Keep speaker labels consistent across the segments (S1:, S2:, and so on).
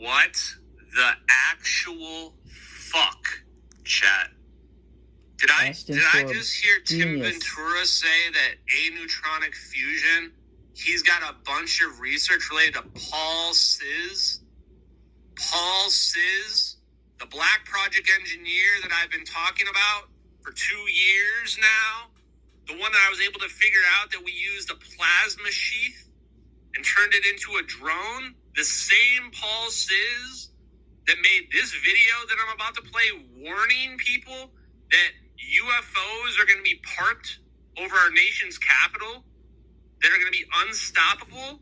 S1: What the actual fuck, chat? Did I just hear Tim Ventura say that aneutronic fusion, he's got a bunch of research related to Paul Sis? Paul Sis, the Black Project engineer that I've been talking about for 2 years now, the one that I was able to figure out that we used a plasma sheath and turned it into a drone, the same Paul Sis that made this video that I'm about to play warning people that UFOs are going to be parked over our nation's capital, that are going to be unstoppable.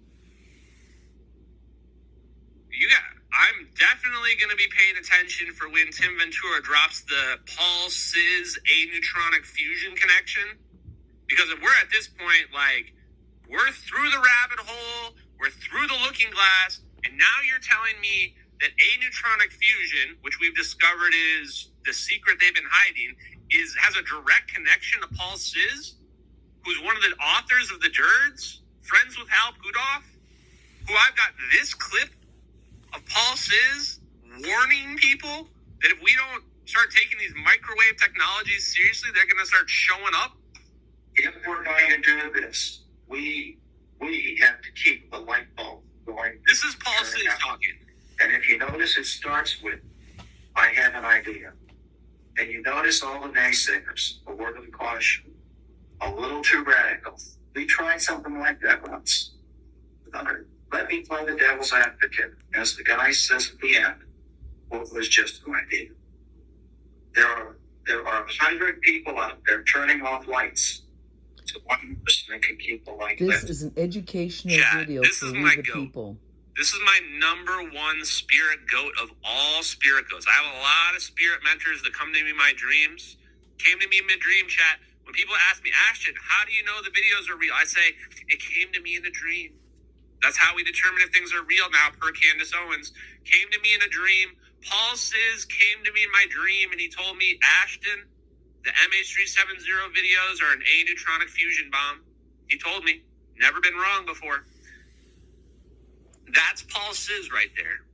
S1: I'm definitely going to be paying attention for when Tim Ventura drops the Paul Sis aneutronic fusion connection. Because if we're at this point, like, we're through the rabbit hole, we're through the looking glass, and now you're telling me that aneutronic fusion, which we've discovered is the secret they've been hiding, has a direct connection to Paul Sis, who's one of the authors of the Dirds, friends with Hal Puthoff, who I've got this clip of Paul Sis warning people that if we don't start taking these microwave technologies seriously, they're going to start showing up.
S2: If we're going to do this, we have to keep the light bulb going.
S1: This is Paul Sis talking.
S2: And if you notice, it starts with, I have an idea. And you notice all the naysayers, a word of caution, a little too radical. We tried something like that once. Let me play the devil's advocate, as the guy says at the end, what was just an idea. There are 100 people out there turning off lights. To one person that can keep the light lit.
S3: This is an educational video for the people.
S1: This is my number one spirit goat of all spirit goats. I have a lot of spirit mentors that come to me in my dreams. Came to me in my dream chat. When people ask me, Ashton, how do you know the videos are real? I say, it came to me in a dream. That's how we determine if things are real now, per Candace Owens. Came to me in a dream. Paul Sis came to me in my dream, and he told me, Ashton, the MH370 videos are an aneutronic fusion bomb. He told me. Never been wrong before. That's Paul Sis right there.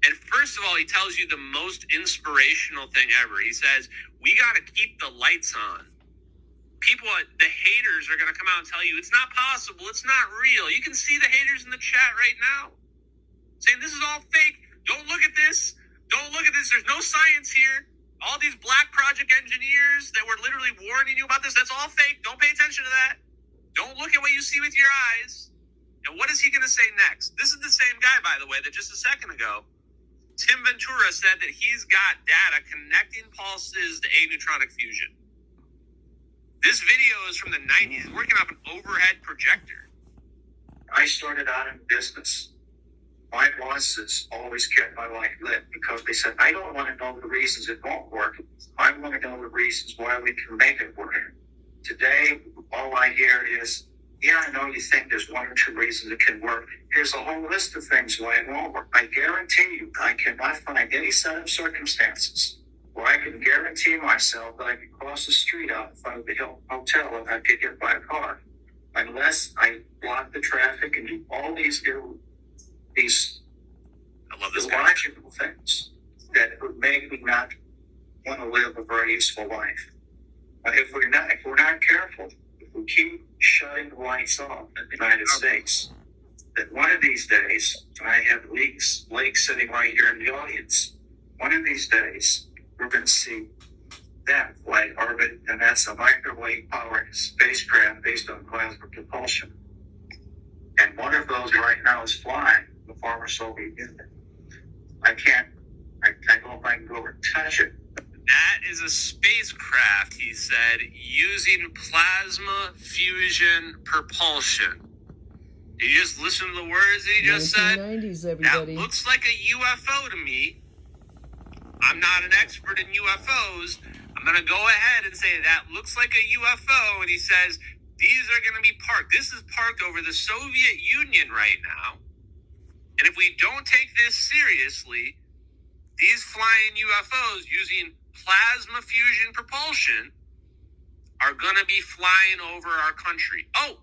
S1: And first of all, he tells you the most inspirational thing ever. He says, we got to keep the lights on. People, the haters are going to come out and tell you, it's not possible, it's not real. You can see the haters in the chat right now saying, this is all fake. Don't look at this. Don't look at this. There's no science here. All these Black Project engineers that were literally warning you about this, that's all fake. Don't pay attention to that. Don't look at what you see with your eyes. And what is he going to say next? This is the same guy, by the way, that just a second ago, Tim Ventura said that he's got data connecting Paul Sis to aneutronic fusion. This video is from the 90s, working off an overhead projector.
S2: I started out in business. My bosses always kept my light lit because they said, I don't want to know the reasons it won't work. I want to know the reasons why we can make it work. Today, all I hear is, yeah, I know you think there's one or two reasons it can work. Here's a whole list of things why it won't work. I guarantee you, I cannot find any set of circumstances where I can guarantee myself that I can cross the street out in front of the hotel and not get hit by a car, unless I block the traffic and do all these illogical things that would make me not want to live a very useful life. But if we're not careful, if we keep shutting the lights off in the United States, then one of these days, I have Lake sitting right here in the audience. One of these days, we're going to see that flight orbit, and that's a microwave-powered spacecraft based on plasma propulsion. And one of those right now is flying the former Soviet Union. I don't know if I can go over and touch it.
S1: That is a spacecraft, he said, using plasma fusion propulsion. Did you just listen to the words that he just said?
S3: 1990s, everybody.
S1: That looks like a UFO to me. I'm not an expert in UFOs. I'm going to go ahead and say that looks like a UFO. And he says, these are going to be parked. This is parked over the Soviet Union right now. And if we don't take this seriously, these flying UFOs using plasma fusion propulsion are going to be flying over our country. Oh,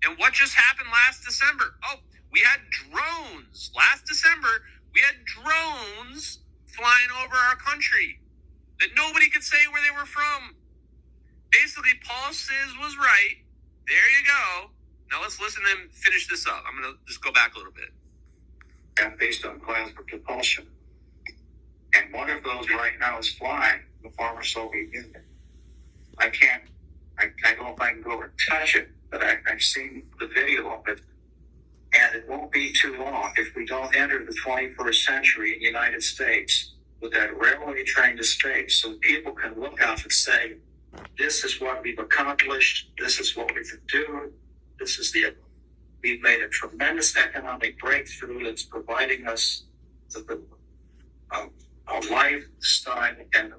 S1: and what just happened last December? Oh, we had drones. Last December, We had drones flying over our country that nobody could say where they were from. Basically, Paul Siz was right. There you go. Now let's listen to him finish this up. I'm going to just go back a little bit.
S2: And based on plasma propulsion. And one of those right now is flying the former Soviet Union. I don't know if I can go and touch it, but I've seen the video of it. And it won't be too long if we don't enter the 21st century in the United States with that railway train to space, so people can look up and say, this is what we've accomplished, this is what we've been doing, we've made a tremendous economic breakthrough that's providing us a lifestyle and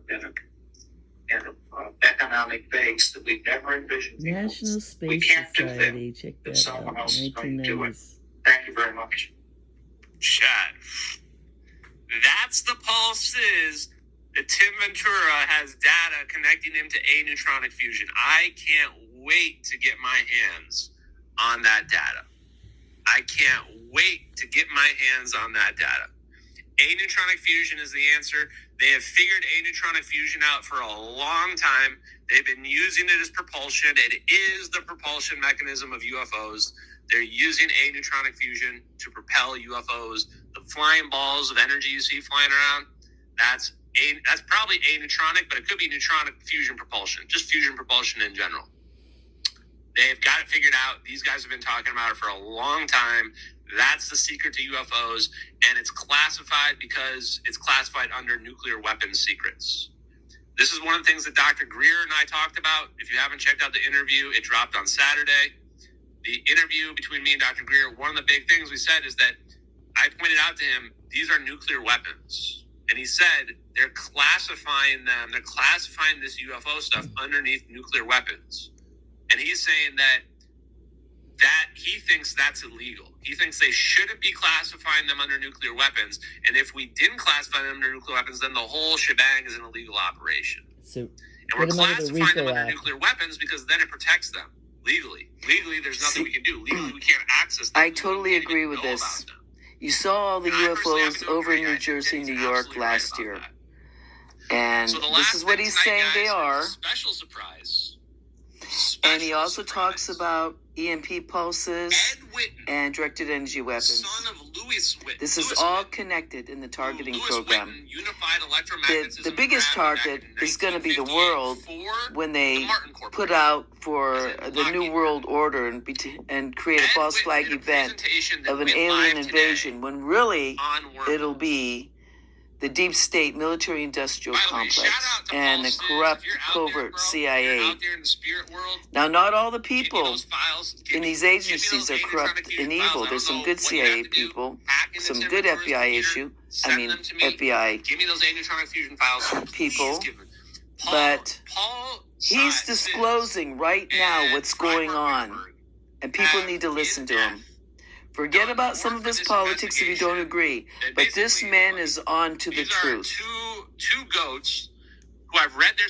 S2: an economic base that we've never envisioned before.
S3: National Space
S2: We can't
S3: Society,
S2: do
S3: check
S2: that.
S3: that
S2: Someone
S3: out,
S2: else is going to do it.
S3: 1990s.
S2: Thank you very much.
S1: Chad. That's the Paul Siz that Tim Ventura has data connecting him to aneutronic fusion. I can't wait to get my hands on that data. I can't wait to get my hands on that data. Aneutronic fusion is the answer. They have figured aneutronic fusion out for a long time. They've been using it as propulsion. It is the propulsion mechanism of UFOs. They're using aneutronic fusion to propel UFOs. The flying balls of energy you see flying around, that's probably aneutronic, but it could be neutronic fusion propulsion, just fusion propulsion in general. They've got it figured out. These guys have been talking about it for a long time. That's the secret to UFOs, and it's classified because it's classified under nuclear weapons secrets. This is one of the things that Dr. Greer and I talked about. If you haven't checked out the interview, it dropped on Saturday. The interview between me and Dr. Greer, one of the big things we said is that I pointed out to him, these are nuclear weapons. And he said, they're classifying them, they're classifying this UFO stuff underneath nuclear weapons. And he's saying that he thinks that's illegal. He thinks they shouldn't be classifying them under nuclear weapons. And if we didn't classify them under nuclear weapons, then the whole shebang is an illegal operation.
S3: So,
S1: and we're
S3: what about the
S1: classifying them
S3: RICO
S1: under
S3: Act?
S1: nuclear weapons because then it protects them legally. Legally, there's nothing we can do. Legally, we can't access them.
S4: I totally agree with this. You saw all the UFOs over in New Jersey, New York last year. And
S1: So the
S4: this
S1: last
S4: is what
S1: thing
S4: he's
S1: tonight,
S4: saying
S1: guys,
S4: they
S1: is
S4: are.
S1: a special surprise.
S4: And he
S1: Special
S4: also talks
S1: surprise.
S4: about EMP pulses
S1: Ed Whitten,
S4: and directed energy weapons.
S1: son of Louis Whitten.
S4: This is
S1: Louis
S4: all
S1: Whitten,
S4: connected in the targeting
S1: Louis
S4: program.
S1: Whitten unified electromagnetism
S4: The biggest
S1: graph back
S4: target
S1: in
S4: is going to be the
S1: 1958
S4: world
S1: for
S4: when
S1: the
S4: they
S1: Martin
S4: put
S1: Corporation.
S4: out for
S1: As in
S4: the New
S1: Lockheed
S4: World Order and create a
S1: Ed
S4: false
S1: Whitten
S4: flag
S1: did a
S4: event
S1: presentation that
S4: of an
S1: went
S4: alien
S1: live
S4: invasion, when really
S1: today on Wormholes.
S4: it'll be the deep state military-industrial
S1: By the way,
S4: complex
S1: shout out to
S4: and
S1: Paul
S4: the
S1: Siz.
S4: corrupt
S1: If you're out
S4: covert
S1: there, bro, if
S4: CIA.
S1: you're out there in the spirit world,
S4: Now, not all the
S1: give me
S4: people
S1: those files.
S4: in these agencies are corrupt and evil. There's some good CIA people, some good FBI FBI
S1: Give me those aneutronic fusion files.
S4: people,
S1: Please give them.
S4: but
S1: Paul
S4: he's
S1: Siz
S4: disclosing right now
S1: and
S4: what's going on,
S1: Freiberg
S4: and people
S1: have
S4: need to listen to
S1: in
S4: him. Forget
S1: done
S4: about some
S1: more
S4: of
S1: for
S4: his
S1: this
S4: politics if you don't
S1: investigation
S4: agree,
S1: than
S4: but this
S1: basically
S4: man
S1: anybody.
S4: is on to the
S1: These are
S4: truth.
S1: two goats who I've read their